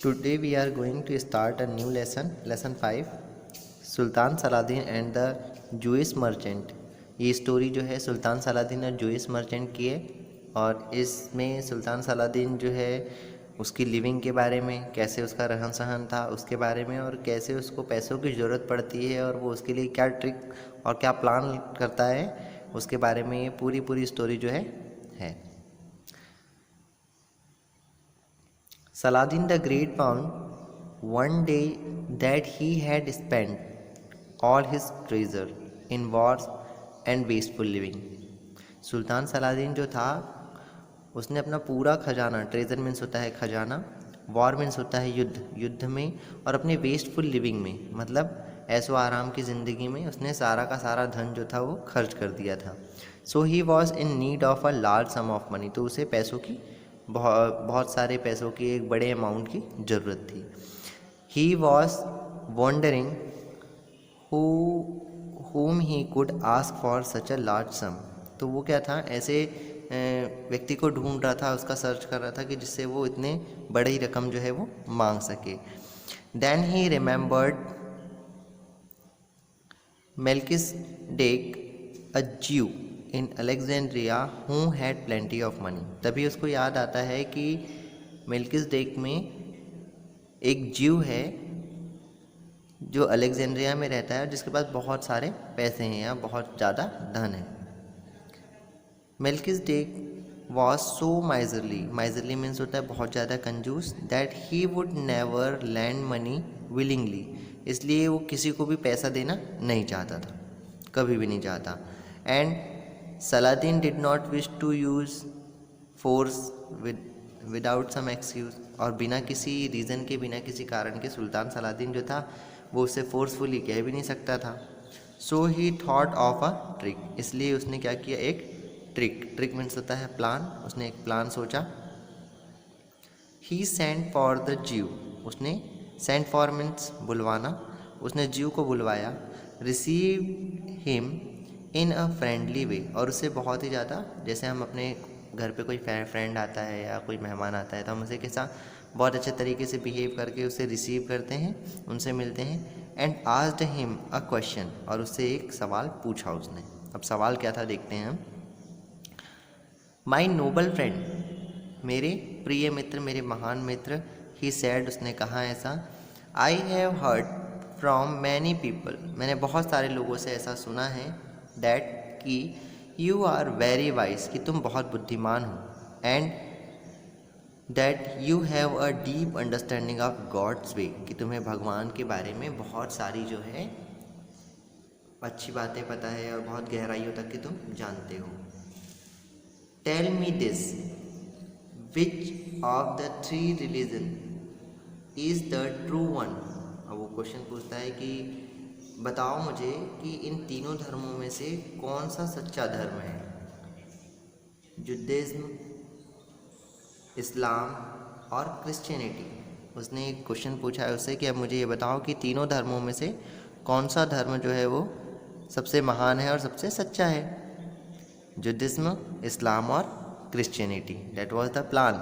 Today we are going to start a new lesson, lesson 5, Sultan Saladin and the Jewish merchant. ये story जो है सुल्तान Saladin और Jewish merchant की है और इसमें सुल्तान सलादीन जो है उसकी लिविंग के बारे में, कैसे उसका रहन सहन था उसके बारे में, और कैसे उसको पैसों की ज़रूरत पड़ती है और वो उसके लिए क्या ट्रिक और क्या प्लान करता है उसके बारे में ये पूरी स्टोरी जो है। Saladin the Great found one day that he had spent all his treasure in wars and wasteful living। Sultan Saladin जो था उसने अपना पूरा खजाना, ट्रेजर मीन्स होता है खजाना, वॉर मीन्स होता है युद्ध में, और अपने वेस्टफुल लिविंग में मतलब ऐसो आराम की ज़िंदगी में उसने सारा का सारा धन जो था वो खर्च कर दिया था। So he was in need of a large sum of money, तो उसे पैसों की बहुत सारे पैसों की एक बड़े अमाउंट की ज़रूरत थी। He was wondering whom he could ask for such a large sum। तो वो क्या था, ऐसे व्यक्ति को ढूंढ रहा था, उसका सर्च कर रहा था कि जिससे वो इतने बड़ी रकम जो है वो मांग सके। Then he remembered Melchizedek a Jew in Alexandria who had plenty of money. तभी उसको याद आता है कि मेल्किसडेक में एक ज्यू है जो अलेक्जेंड्रिया में रहता है जिसके पास बहुत सारे पैसे हैं या बहुत ज़्यादा धन है। मेल्किसडेक वॉज सो माइजरली मीन्स होता है बहुत ज़्यादा कंजूस, that he would never land money willingly, इसलिए वो किसी को भी पैसा देना नहीं चाहता था, कभी भी नहीं चाहता। And Saladin did not wish to use force without some excuse, और बिना किसी रीज़न के, बिना किसी कारण के सुल्तान सलादीन जो था वो उससे फोर्सफुली कह भी नहीं सकता था। So he thought of a trick, इसलिए उसने क्या किया, एक ट्रिक मीन्स होता है प्लान, उसने एक प्लान सोचा। ही सेंट फॉर द ज्यू, उसने सेंट फॉर मीन्स बुलवाना, उसने ज्यू को बुलवाया। Receive him in a friendly way, और उससे बहुत ही ज़्यादा, जैसे हम अपने घर पे कोई फ्रेंड आता है या कोई मेहमान आता है तो हम उसे के साथ बहुत अच्छे तरीके से बिहेव करके उसे रिसीव करते हैं, उनसे मिलते हैं। And asked him a question, और उससे एक सवाल पूछा उसने। अब सवाल क्या था देखते हैं हम। माई नोबल फ्रेंड, मेरे प्रिय मित्र, मेरे महान मित्र, ही सैड, उसने कहा ऐसा, I have heard from many people, मैंने बहुत सारे लोगों से ऐसा सुना है, दैट कि यू आर वेरी वाइज, कि तुम बहुत बुद्धिमान हो, and that you have a deep understanding of God's way, कि तुम्हें भगवान के बारे में बहुत सारी जो है अच्छी बातें पता है और बहुत गहराइयों तक कि तुम जानते हो। Tell me this, which of the three religion is the true one. अब वो क्वेश्चन पूछता है कि बताओ मुझे कि इन तीनों धर्मों में से कौन सा सच्चा धर्म है। जुडाइज्म, इस्लाम और क्रिश्चियनिटी। उसने एक क्वेश्चन पूछा है उससे कि अब मुझे ये बताओ कि तीनों धर्मों में से कौन सा धर्म जो है वो सबसे महान है और सबसे सच्चा है। जुडाइज्म, इस्लाम और Christianity, that was the plan.